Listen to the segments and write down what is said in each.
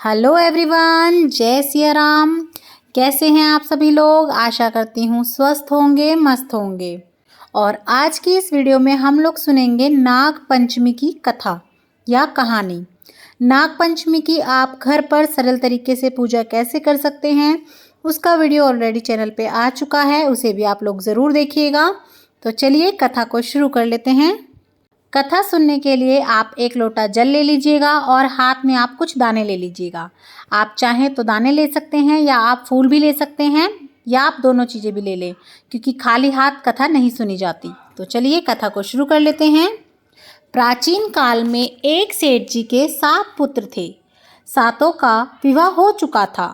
Hello everyone, जय सिया राम। कैसे हैं आप सभी लोग? आशा करती हूँ स्वस्थ होंगे, मस्त होंगे। और आज की इस वीडियो में हम लोग सुनेंगे नाग पंचमी की कथा या कहानी। नाग पंचमी की आप घर पर सरल तरीके से पूजा कैसे कर सकते हैं, उसका वीडियो ऑलरेडी चैनल पे आ चुका है, उसे भी आप लोग ज़रूर देखिएगा। तो चलिए कथा को शुरू कर लेते हैं। कथा सुनने के लिए आप एक लोटा जल ले लीजिएगा और हाथ में आप कुछ दाने ले लीजिएगा। आप चाहें तो दाने ले सकते हैं या आप फूल भी ले सकते हैं या आप दोनों चीज़ें भी ले लें, क्योंकि खाली हाथ कथा नहीं सुनी जाती। तो चलिए कथा को शुरू कर लेते हैं। प्राचीन काल में एक सेठ जी के 7 पुत्र थे। सातों का विवाह हो चुका था।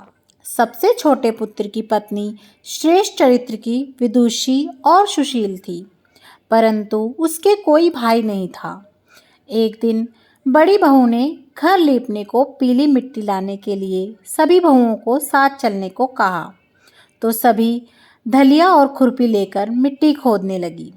सबसे छोटे पुत्र की पत्नी श्रेष्ठ चरित्र की, विदुषी और सुशील थी, परंतु उसके कोई भाई नहीं था। एक दिन बड़ी बहू ने घर लीपने को पीली मिट्टी लाने के लिए सभी बहुओं को साथ चलने को कहा, तो सभी धलिया और खुरपी लेकर मिट्टी खोदने लगी।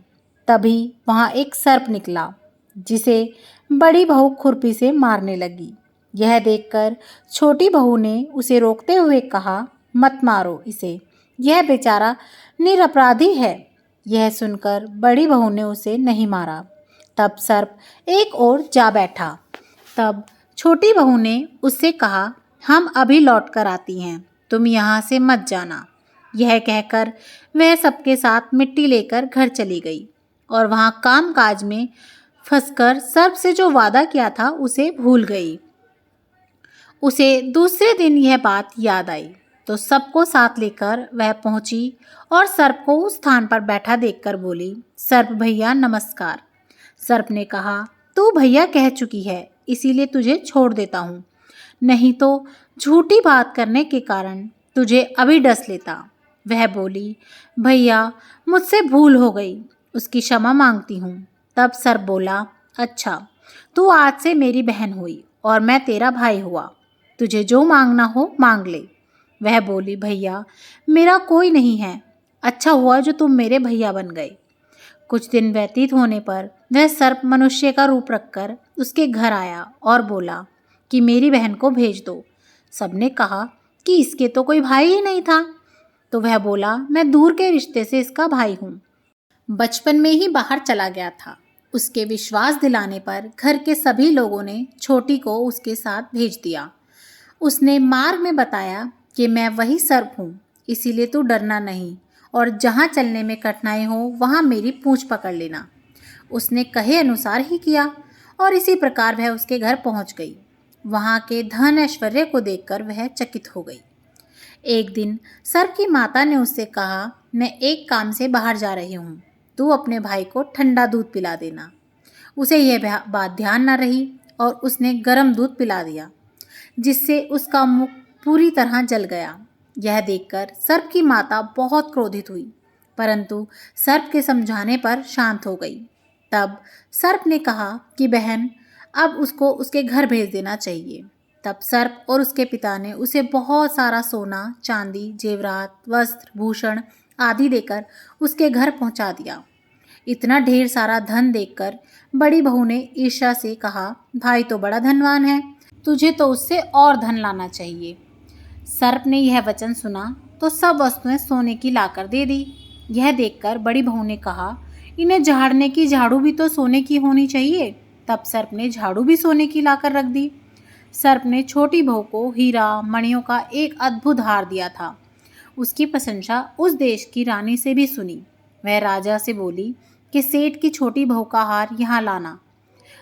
तभी वहाँ एक सर्प निकला, जिसे बड़ी बहू खुरपी से मारने लगी। यह देखकर छोटी बहू ने उसे रोकते हुए कहा, मत मारो इसे, यह बेचारा निरपराधी है। यह सुनकर बड़ी बहू ने उसे नहीं मारा। तब सर्प एक ओर जा बैठा। तब छोटी बहू ने उससे कहा, हम अभी लौट कर आती हैं, तुम यहाँ से मत जाना। यह कहकर वह सबके साथ मिट्टी लेकर घर चली गई और वहाँ काम काज में फंसकर सर्प से जो वादा किया था उसे भूल गई। उसे दूसरे दिन यह बात याद आई, तो सबको साथ लेकर वह पहुंची और सर्प को उस स्थान पर बैठा देखकर बोली, सर्प भैया नमस्कार। सर्प ने कहा, तू भैया कह चुकी है, इसीलिए तुझे छोड़ देता हूँ, नहीं तो झूठी बात करने के कारण तुझे अभी डस लेता। वह बोली, भैया मुझसे भूल हो गई, उसकी क्षमा मांगती हूँ। तब सर्प बोला, अच्छा, तू आज से मेरी बहन हुई और मैं तेरा भाई हुआ, तुझे जो मांगना हो मांग ले। वह बोली, भैया मेरा कोई नहीं है, अच्छा हुआ जो तुम मेरे भैया बन गए। कुछ दिन व्यतीत होने पर वह सर्प मनुष्य का रूप रखकर उसके घर आया और बोला कि मेरी बहन को भेज दो। सबने कहा कि इसके तो कोई भाई ही नहीं था। तो वह बोला, मैं दूर के रिश्ते से इसका भाई हूँ, बचपन में ही बाहर चला गया था। उसके विश्वास दिलाने पर घर के सभी लोगों ने छोटी को उसके साथ भेज दिया। उसने मार्ग में बताया कि मैं वही सर्प हूँ, इसीलिए तू डरना नहीं और जहाँ चलने में कठिनाई हो वहाँ मेरी पूँछ पकड़ लेना। उसने कहे अनुसार ही किया और इसी प्रकार वह उसके घर पहुँच गई। वहाँ के धन ऐश्वर्य को देखकर वह चकित हो गई। एक दिन सर्प की माता ने उससे कहा, मैं एक काम से बाहर जा रही हूँ, तू अपने भाई को ठंडा दूध पिला देना। उसे यह बात ध्यान न रही और उसने गर्म दूध पिला दिया, जिससे उसका मुख पूरी तरह जल गया। यह देखकर सर्प की माता बहुत क्रोधित हुई, परंतु सर्प के समझाने पर शांत हो गई। तब सर्प ने कहा कि बहन, अब उसको उसके घर भेज देना चाहिए। तब सर्प और उसके पिता ने उसे बहुत सारा सोना, चांदी, जेवरात, वस्त्र, भूषण आदि देकर उसके घर पहुंचा दिया। इतना ढेर सारा धन देखकर बड़ी बहू ने ईर्ष्या से कहा, भाई तो बड़ा धनवान है, तुझे तो उससे और धन लाना चाहिए। सर्प ने यह वचन सुना तो सब वस्तुएं सोने की लाकर दे दी। यह देखकर बड़ी बहू ने कहा, इन्हें झाड़ने की झाड़ू भी तो सोने की होनी चाहिए। तब सर्प ने झाड़ू भी सोने की लाकर रख दी। सर्प ने छोटी बहू को हीरा मणियों का एक अद्भुत हार दिया था। उसकी प्रशंसा उस देश की रानी से भी सुनी। वह राजा से बोली कि सेठ की छोटी बहू का हार यहाँ लाना।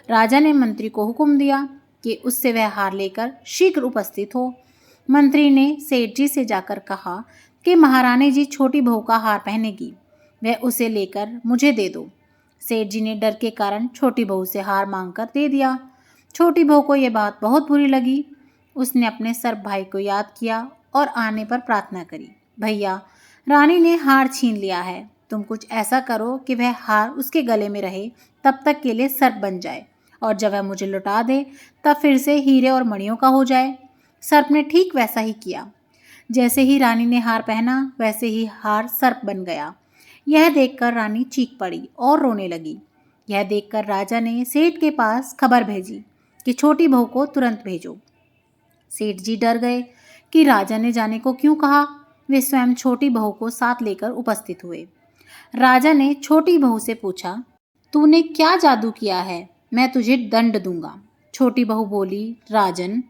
राजा ने मंत्री को हुक्म दिया कि उससे वह हार लेकर शीघ्र उपस्थित हो। मंत्री ने सेठ जी से जाकर कहा कि महारानी जी छोटी बहू का हार पहनेगी, वह उसे लेकर मुझे दे दो। सेठ जी ने डर के कारण छोटी बहू से हार मांगकर दे दिया। छोटी बहू को यह बात बहुत बुरी लगी। उसने अपने सर्प भाई को याद किया और आने पर प्रार्थना करी, भैया रानी ने हार छीन लिया है, तुम कुछ ऐसा करो कि वह हार उसके गले में रहे, तब तक के लिए सर्प बन जाए, और जब वह मुझे लौटा दे तब फिर से हीरे और मणियों का हो जाए। सर्प ने ठीक वैसा ही किया। जैसे ही रानी ने हार पहना वैसे ही हार सर्प बन गया। यह देखकर रानी चीख पड़ी और रोने लगी। यह देखकर राजा ने सेठ के पास खबर भेजी कि छोटी बहू को तुरंत भेजो। सेठ जी डर गए कि राजा ने जाने को क्यों कहा। वे स्वयं छोटी बहू को साथ लेकर उपस्थित हुए। राजा ने छोटी बहू से पूछा, तूने क्या जादू किया है? मैं तुझे दंड दूंगा। छोटी बहू बोली, राजन,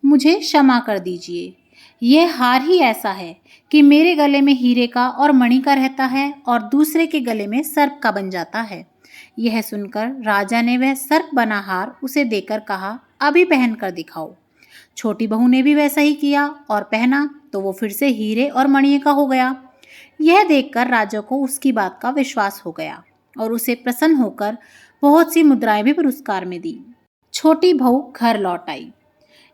मुझे क्षमा कर दीजिए। यह हार ही ऐसा है कि मेरे गले में हीरे का और मणि का रहता है और दूसरे के गले में सर्प का बन जाता है। यह सुनकर राजा ने वह सर्प बना हार उसे देकर कहा, अभी पहन कर दिखाओ। छोटी बहू ने भी वैसा ही किया और पहना तो वो फिर से हीरे और मणि का हो गया। यह देखकर राजा को उसकी बात का विश्वास हो गया और उसे प्रसन्न होकर बहुत सी मुद्राएं भी पुरस्कार में दी। छोटी बहू घर लौट आई।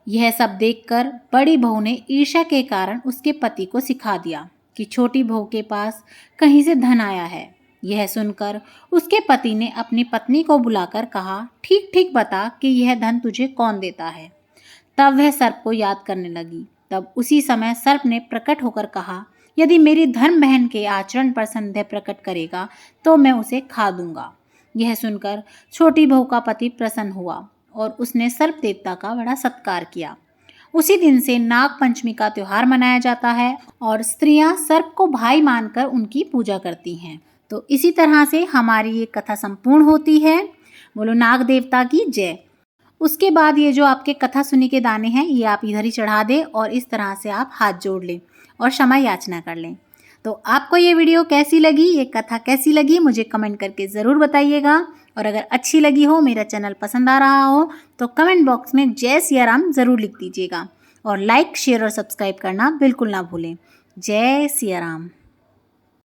यह सब देखकर बड़ी बहू ने ईर्ष्या के कारण उसके पति को सिखा दिया कि छोटी बहू के पास कहीं से धन आया है। यह सुनकर उसके पति ने अपनी पत्नी को बुलाकर कहा, ठीक ठीक बता कि यह धन तुझे कौन देता है। तब वह सर्प को याद करने लगी। तब उसी समय सर्प ने प्रकट होकर कहा, यदि मेरी धर्म बहन के आचरण पर संदेह प्रकट करेगा तो मैं उसे खा दूंगा। यह सुनकर छोटी बहू का पति प्रसन्न हुआ और उसने सर्प देवता का बड़ा सत्कार किया। उसी दिन से नाग पंचमी का त्योहार मनाया जाता है और स्त्रियां सर्प को भाई मानकर उनकी पूजा करती हैं। तो इसी तरह से हमारी ये कथा संपूर्ण होती है। बोलो नाग देवता की जय। उसके बाद ये जो आपके कथा सुनी के दाने हैं ये आप इधर ही चढ़ा दें और इस तरह से आप हाथ जोड़ लें और क्षमा याचना कर लें। तो आपको ये वीडियो कैसी लगी, ये कथा कैसी लगी, मुझे कमेंट करके ज़रूर बताइएगा। और अगर अच्छी लगी हो, मेरा चैनल पसंद आ रहा हो तो कमेंट बॉक्स में जय सिया राम ज़रूर लिख दीजिएगा और लाइक, शेयर और सब्सक्राइब करना बिल्कुल ना भूलें। जय सिया राम।